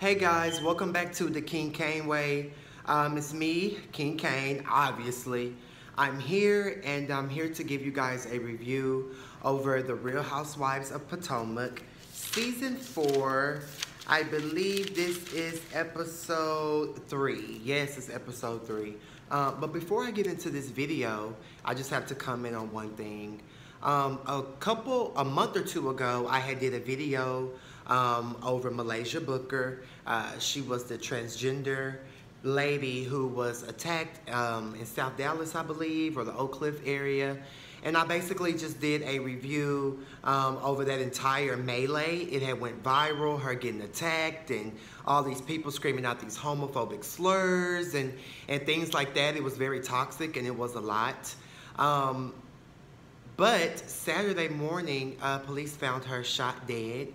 Hey guys, welcome back to the King Cain Way. It's me, King Cain, obviously. I'm here and I'm here to give you guys a review over the Real Housewives of Potomac, Season 4. I believe this is episode 3. Yes, it's episode 3. But before I get into this video, I just have to comment on one thing. A month or two ago, I had did a video over Malaysia Booker. She was the transgender lady who was attacked in South Dallas, I believe, or the Oak Cliff area. And I basically just did a review over that entire melee. It had went viral, her getting attacked and all these people screaming out these homophobic slurs and things like that. It was very toxic and it was a lot. But Saturday morning, police found her shot dead.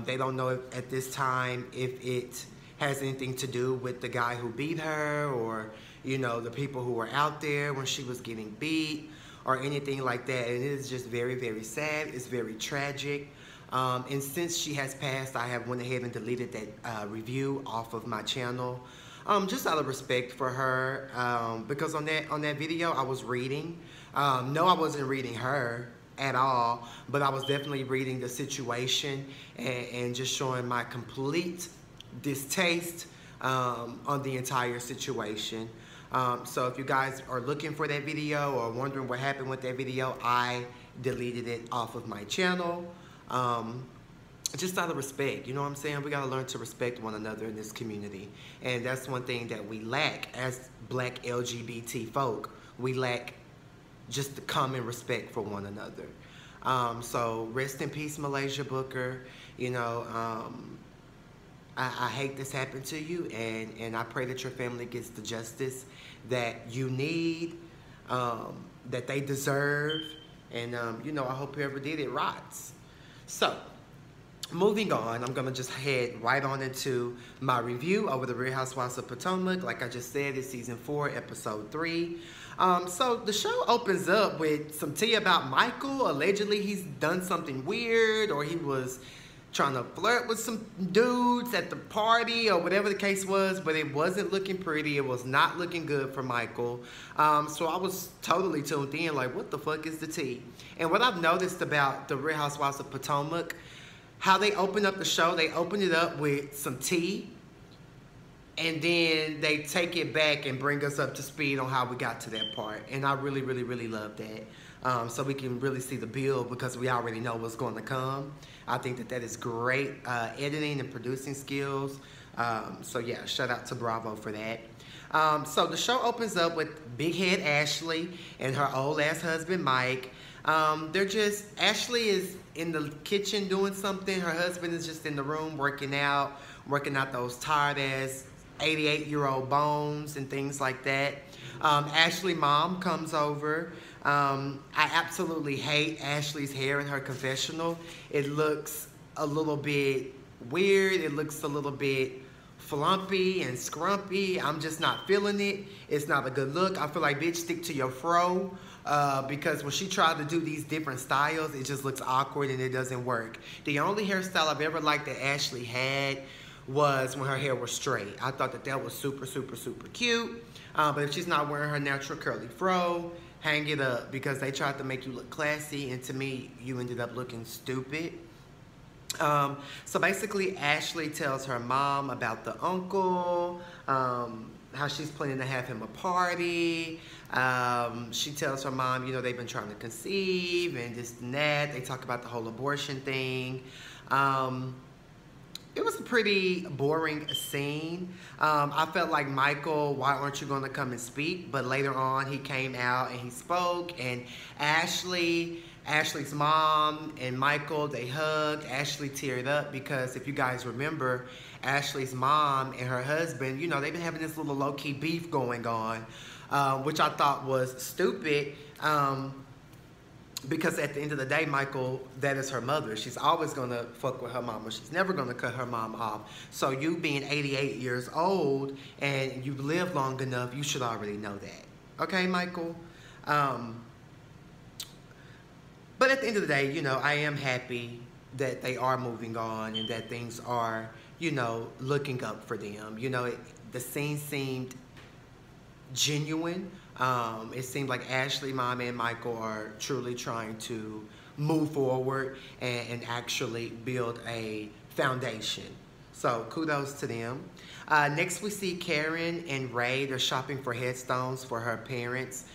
They don't know at this time if it has anything to do with the guy who beat her or, you know, the people who were out there when she was getting beat or anything like that. And it is just very, very sad. It's very tragic. And since she has passed, I have went ahead and deleted that review off of my channel. Just out of respect for her, because on that video I was reading. No, I wasn't reading her at all, but I was definitely reading the situation and just showing my complete distaste on the entire situation. So if you guys are looking for that video or wondering what happened with that video, I deleted it off of my channel. Just out of respect, you know what I'm saying? We gotta learn to respect one another in this community. And that's one thing that we lack as black LGBT folk. We lack just the common respect for one another. So rest in peace, Malaysia Booker. You know, I hate this happened to you, and I pray that your family gets the justice that you need, that they deserve, and you know, I hope whoever did it rots. So, moving on, I'm gonna just head right on into my review over the Real Housewives of Potomac. Like I just said, it's season 4, episode 3. So the show opens up with some tea about Michael. Allegedly, he's done something weird, or he was trying to flirt with some dudes at the party, or whatever the case was, but it wasn't looking pretty. It was not looking good for Michael. So I was totally tuned in, like, what the fuck is the tea? And what I've noticed about the Real Housewives of Potomac, how they open up the show, they open it up with some tea, and then they take it back and bring us up to speed on how we got to that part. And I really, really, really love that. So we can really see the build because we already know what's going to come. I think that that is great editing and producing skills. So yeah, shout out to Bravo for that. So the show opens up with Big Head Ashley and her old ass husband Mike. Ashley is in the kitchen doing something. Her husband is just in the room working out those tired ass 88-year-old bones and things like that. Ashley's mom comes over. I absolutely hate Ashley's hair in her confessional. It looks a little bit weird. It looks a little bit flumpy and scrumpy. I'm just not feeling it. It's not a good look. I feel like, bitch, stick to your fro. Because when she tried to do these different styles, it just looks awkward and it doesn't work. The only hairstyle I've ever liked that Ashley had was when her hair was straight. I thought that that was super, super, super cute. But if she's not wearing her natural curly fro, hang it up, because they tried to make you look classy, and to me, you ended up looking stupid. So basically, Ashley tells her mom about the uncle, how she's planning to have him a party. She tells her mom, you know, they've been trying to conceive and this and that. They talk about the whole abortion thing. It was a pretty boring scene. I felt like, Michael, why aren't you going to come and speak? But later on, he came out and he spoke, and Ashley's mom and Michael, they hugged. Ashley teared up because if you guys remember, Ashley's mom and her husband, you know, they've been having this little low-key beef going on, which I thought was stupid. Because at the end of the day, Michael, that is her mother. She's always going to fuck with her mama. She's never going to cut her mom off. So you being 88 years old and you've lived long enough, you should already know that. Okay, Michael? But at the end of the day, you know, I am happy that they are moving on and that things are, you know, looking up for them. You know, the scene seemed genuine. It seemed like Ashley, Mama, and Michael are truly trying to move forward and actually build a foundation. So kudos to them. Next we see Karen and Ray. They're shopping for headstones for her parents.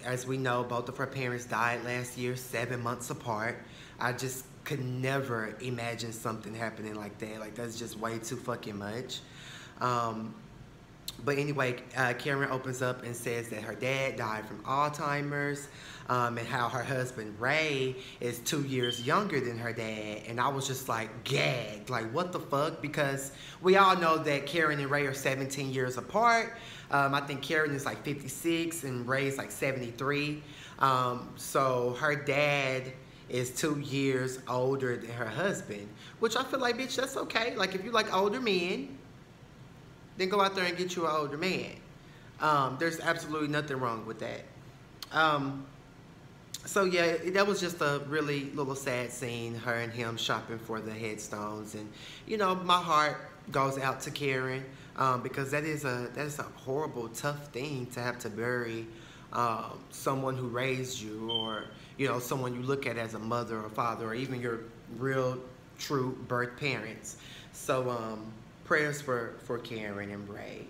As we know, both of her parents died last year, 7 months apart. I just could never imagine something happening like that. Like, that's just way too fucking much. But anyway, Karen opens up and says that her dad died from Alzheimer's, and how her husband Ray is 2 years younger than her dad. And I was just like gagged, like what the fuck? Because we all know that Karen and Ray are 17 years apart. I think Karen is like 56 and Ray's like 73. So her dad is 2 years older than her husband, which I feel like, bitch, that's okay. Like, if you like older men, then go out there and get you an older man. There's absolutely nothing wrong with that. So yeah, that was just a really little sad scene, her and him shopping for the headstones. And, you know, my heart goes out to Karen, because that is a horrible, tough thing to have to bury someone who raised you, or, you know, someone you look at as a mother or father, or even your real, true birth parents. So, prayers for Karen and Ray.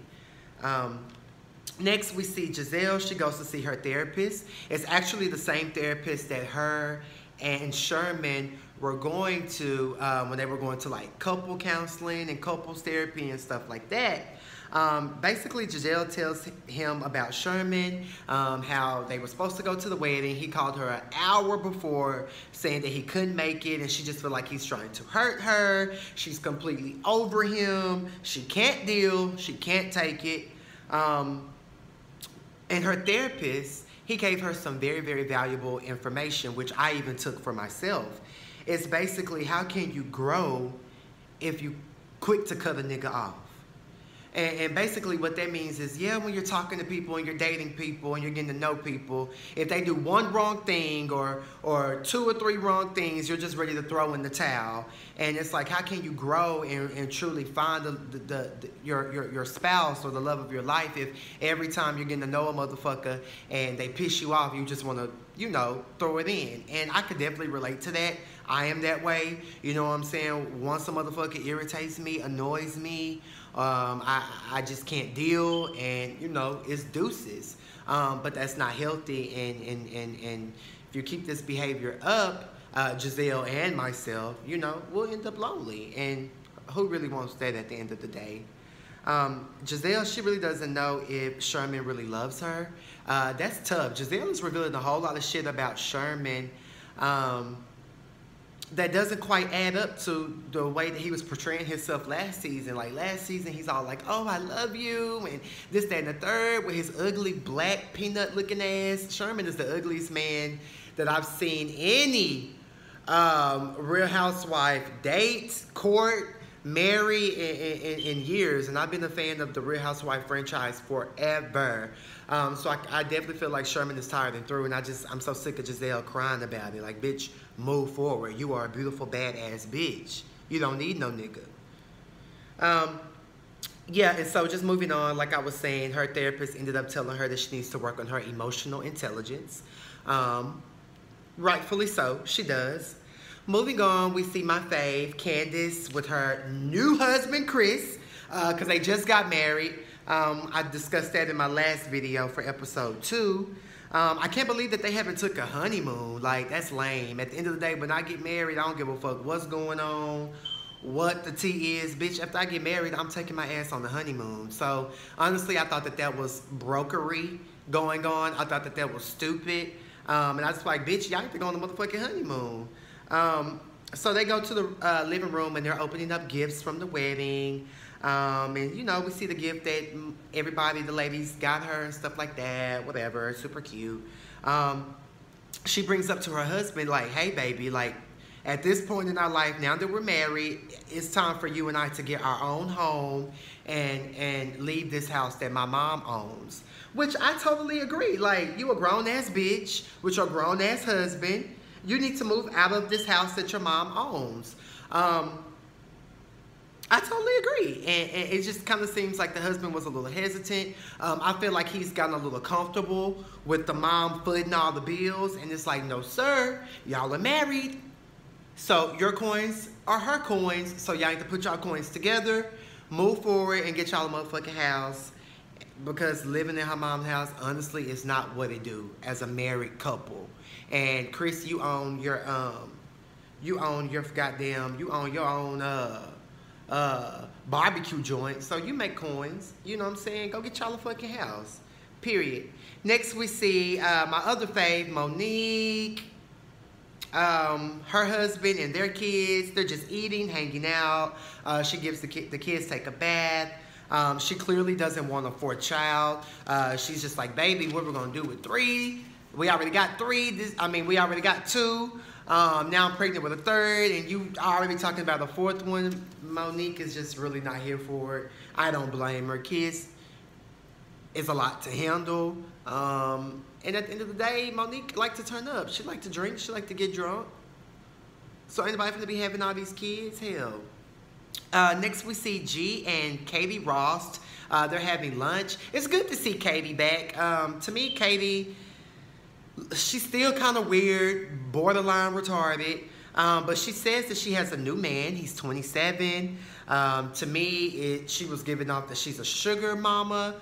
Next, we see Giselle. She goes to see her therapist. It's actually the same therapist that her and Sherman were going to when they were going to like couple counseling and couples therapy and stuff like that. Basically, Giselle tells him about Sherman, how they were supposed to go to the wedding. He called her an hour before saying that he couldn't make it, and she just felt like he's trying to hurt her. She's completely over him. She can't deal. She can't take it. And her therapist, he gave her some very, very valuable information, which I even took for myself. It's basically, how can you grow if you quick to cut a nigga off? And basically what that means is, yeah, when you're talking to people and you're dating people and you're getting to know people, if they do one wrong thing or 2 or 3 wrong things, you're just ready to throw in the towel. And it's like, how can you grow and truly find your spouse or the love of your life if every time you're getting to know a motherfucker and they piss you off, you just want to, you know, throw it in? And I could definitely relate to that. I am that way. You know what I'm saying? Once a motherfucker irritates me, annoys me, I just can't deal, and, you know, it's deuces. But that's not healthy, and if you keep this behavior up, Giselle and myself, you know, we'll end up lonely, and who really wants that at the end of the day? Giselle, she really doesn't know if Sherman really loves her. That's tough. Giselle is revealing a whole lot of shit about Sherman, that doesn't quite add up to the way that he was portraying himself last season. Like, last season, he's all like, oh, I love you, and this, that, and the third, with his ugly, black, peanut-looking ass. Sherman is the ugliest man that I've seen any Real Housewife date, court, marry in years. And I've been a fan of the Real Housewife franchise forever. So I definitely feel like Sherman is tired and through, and I'm so sick of Giselle crying about it. Like, bitch, move forward. You are a beautiful, badass bitch. You don't need no nigga. Yeah, and so just moving on, like I was saying, her therapist ended up telling her that she needs to work on her emotional intelligence. Rightfully so, she does. Moving on, we see my fave, Candace, with her new husband, Chris, because they just got married. I discussed that in my last video for episode 2. I can't believe that they haven't took a honeymoon. Like, that's lame. At the end of the day, when I get married, I don't give a fuck what's going on, what the tea is. Bitch, after I get married, I'm taking my ass on the honeymoon. So, honestly, I thought that was brokery going on. I thought that was stupid. And I was like, bitch, y'all have to go on the motherfucking honeymoon. So they go to the living room, and they're opening up gifts from the wedding. And, you know, we see the gift that everybody, the ladies, got her and stuff like that, whatever, super cute. She brings up to her husband, like, hey, baby, like, at this point in our life, now that we're married, it's time for you and I to get our own home and leave this house that my mom owns. Which I totally agree. Like, you a grown-ass bitch with your grown-ass husband. You need to move out of this house that your mom owns. I totally agree. And it just kind of seems like the husband was a little hesitant. I feel like he's gotten a little comfortable with the mom footing all the bills. And it's like, no, sir, y'all are married. So your coins are her coins. So y'all need to put y'all coins together, move forward, and get y'all a motherfucking house. Because living in her mom's house, honestly, is not what it do as a married couple. And Chris, you own your your own barbecue joint, so you make coins. You know what I'm saying? Go get y'all a fucking house. Period. Next we see my other fave, Monique. Her husband and their kids, they're just eating, hanging out. She gives the kids take a bath. She clearly doesn't want a fourth child. She's just like, baby, what we're gonna do with 3? We already got 3. We already got 2. Now I'm pregnant with a 3rd, and you already talking about a 4th one. Monique is just really not here for it. I don't blame her. Kids is a lot to handle. And at the end of the day, Monique like to turn up. She like to drink. She like to get drunk. So anybody finna be having all these kids? Hell. Next we see G and Katie Rost. They're having lunch. It's good to see Katie back. To me, Katie, she's still kind of weird, borderline retarded. But she says that she has a new man. He's 27. To me, she was giving off that she's a sugar mama.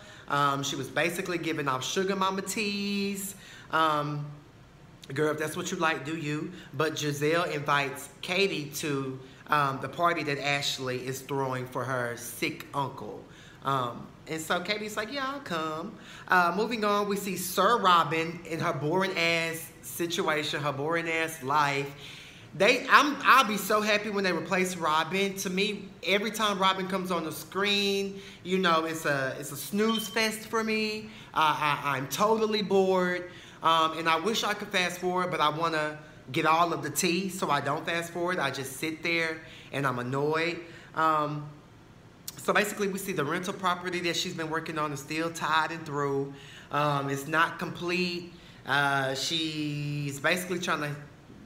She was basically giving off sugar mama tease. Girl, if that's what you like, do you. But Giselle invites Katie to the party that Ashley is throwing for her sick uncle. And so Katie's like, yeah, I'll come. Moving on, we see Sir Robin in her boring ass situation, her boring ass life. I'll be so happy when they replace Robin. To me, every time Robin comes on the screen, you know, it's a snooze fest for me. I'm totally bored. And I wish I could fast forward, but I want to get all of the tea, so I don't fast forward. I just sit there and I'm annoyed. So basically, we see the rental property that she's been working on is still tied and through. It's not complete. She's basically trying to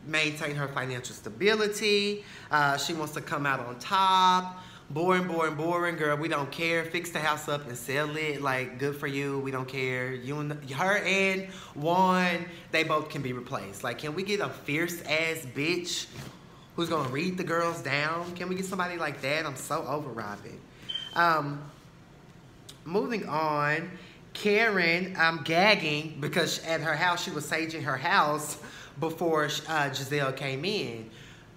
maintain her financial stability. She wants to come out on top. Boring, boring, boring, girl. We don't care. Fix the house up and sell it. Like, good for you. We don't care. Her and Juan, they both can be replaced. Like, can we get a fierce ass bitch who's gonna read the girls down? Can we get somebody like that? I'm so over Robin. Moving on, Karen, I'm gagging because at her house she was saging her house before Giselle came in.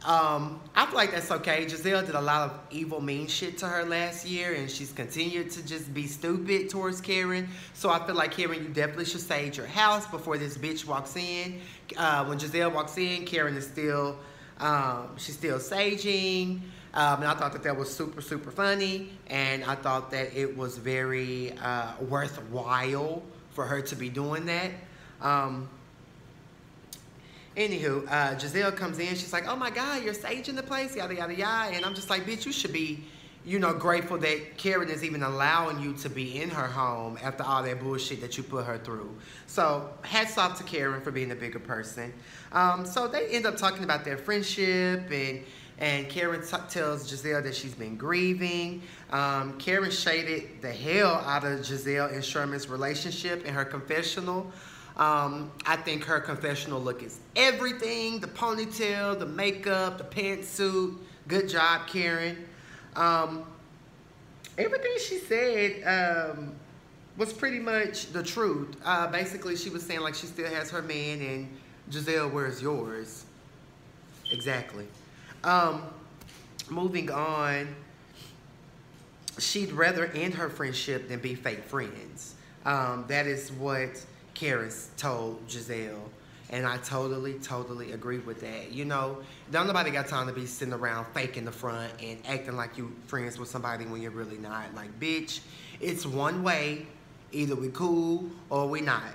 I feel like that's okay. Giselle did a lot of evil, mean shit to her last year, and she's continued to just be stupid towards Karen. So I feel like, Karen, you definitely should sage your house before this bitch walks in. When Giselle walks in, Karen is still, she's still saging. And I thought that was super, super funny, and I thought that it was very worthwhile for her to be doing that. Anywho, Giselle comes in. She's like, oh my God, you're saging the place, yada, yada, yada. And I'm just like, bitch, you should be, you know, grateful that Karen is even allowing you to be in her home after all that bullshit that you put her through. So hats off to Karen for being a bigger person. So they end up talking about their friendship, and Karen tells Giselle that she's been grieving. Karen shaded the hell out of Giselle and Sherman's relationship in her confessional. I think her confessional look is everything. The ponytail, the makeup, the pantsuit. Good job, Karen. Everything she said was pretty much the truth. Basically, she was saying like she still has her man, and Giselle, where's yours? Exactly. Moving on, she'd rather end her friendship than be fake friends. That is what Karen told Giselle, and I totally, totally agree with that. You know, don't nobody got time to be sitting around faking the front and acting like you friends with somebody when you're really not. Like, bitch, it's one way. Either we cool or we not.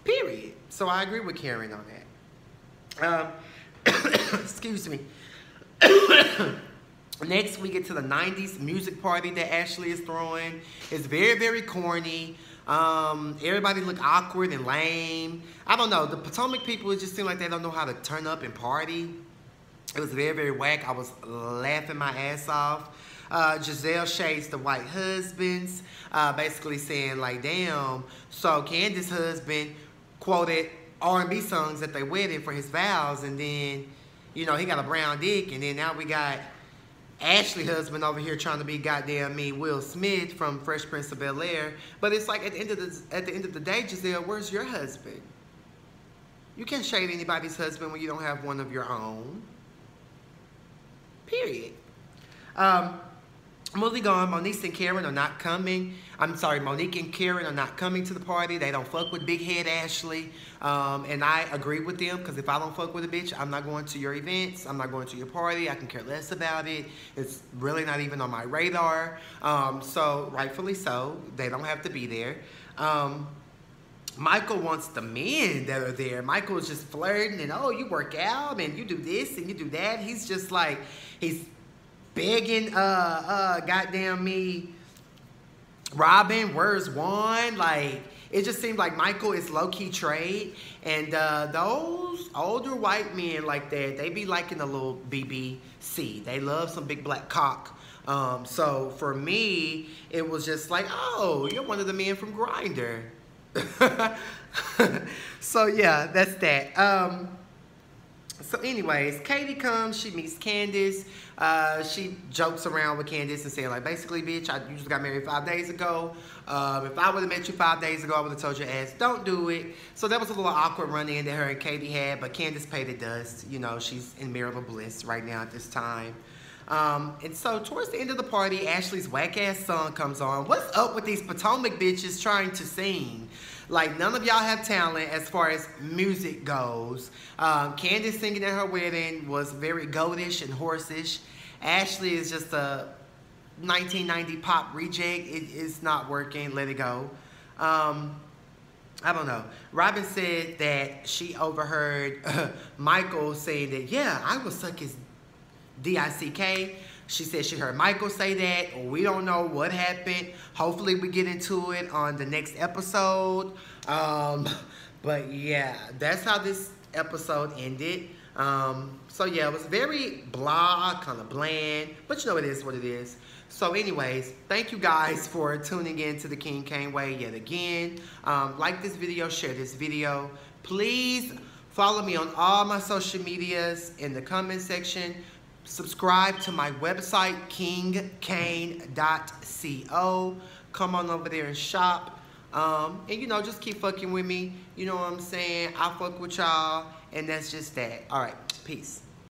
Period. So I agree with Karen on that. Excuse me. Next, we get to the 90s music party that Ashley is throwing. It's very, very corny. Everybody looked awkward and lame. I don't know. The Potomac people, it just seemed like they don't know how to turn up and party. It was very, very whack. I was laughing my ass off. Giselle shades the white husbands, basically saying like, damn, so Candace's husband quoted R&B songs at their wedding for his vows, and then, you know, he got a brown dick, and then now we got Ashley husband over here trying to be goddamn me Will Smith from Fresh Prince of Bel-Air. But it's like at the end of the day, Giselle, where's your husband? You can't shade anybody's husband when you don't have one of your own. Period. Moving on, Monique and Karen are not coming. I'm sorry, Monique and Karen are not coming to the party. They don't fuck with Big Head Ashley. And I agree with them, because if I don't fuck with a bitch, I'm not going to your events. I'm not going to your party. I can care less about it. It's really not even on my radar. So rightfully so, they don't have to be there. Michael wants the men that are there. Michael is just flirting and, oh, you work out and you do this and you do that. He's just like, he's begging, goddamn me, Robin, where's Juan? Like, it just seems like Michael is low-key trade. And those older white men like that, they be liking a little BBC. They love some big black cock. So for me, it was just like, oh, you're one of the men from Grindr. So yeah, that's that. So anyways, Katie comes, she meets Candace. She jokes around with Candace and saying like, basically, bitch, you just got married 5 days ago. If I would have met you 5 days ago, I would have told your ass, don't do it. So that was a little awkward run-in that her and Katie had, but Candace paid the dust. You know, she's in marital bliss right now at this time. And so towards the end of the party, Ashley's whack-ass song comes on. What's up with these Potomac bitches trying to sing? Like, none of y'all have talent as far as music goes. Candace singing at her wedding was very goatish and horseish. Ashley is just a 1990 pop reject. It is not working. Let it go. I don't know. Robin said that she overheard Michael saying that, yeah, I will suck his D-I-C-K. She said she heard Michael say that. We don't know what happened. Hopefully we get into it on the next episode. But yeah, that's how this episode ended. So yeah, it was very blah, kind of bland, but you know it is what it is. So anyways, thank you guys for tuning in to the King Cain Way yet again. Like this video, share this video. Please follow me on all my social medias in the comment section. Subscribe to my website, kingcain.co. Come on over there and shop. And, you know, just keep fucking with me. You know what I'm saying? I fuck with y'all. And that's just that. All right. Peace.